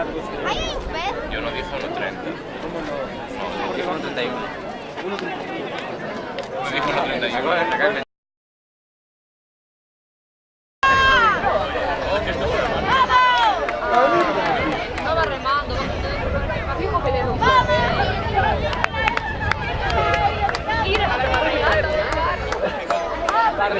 ¿Ahí hay un pez? Yo no dije 1.30. No, dije 1.31. No dije 1.31. Estaba remando, así como que le dio un ir a ver para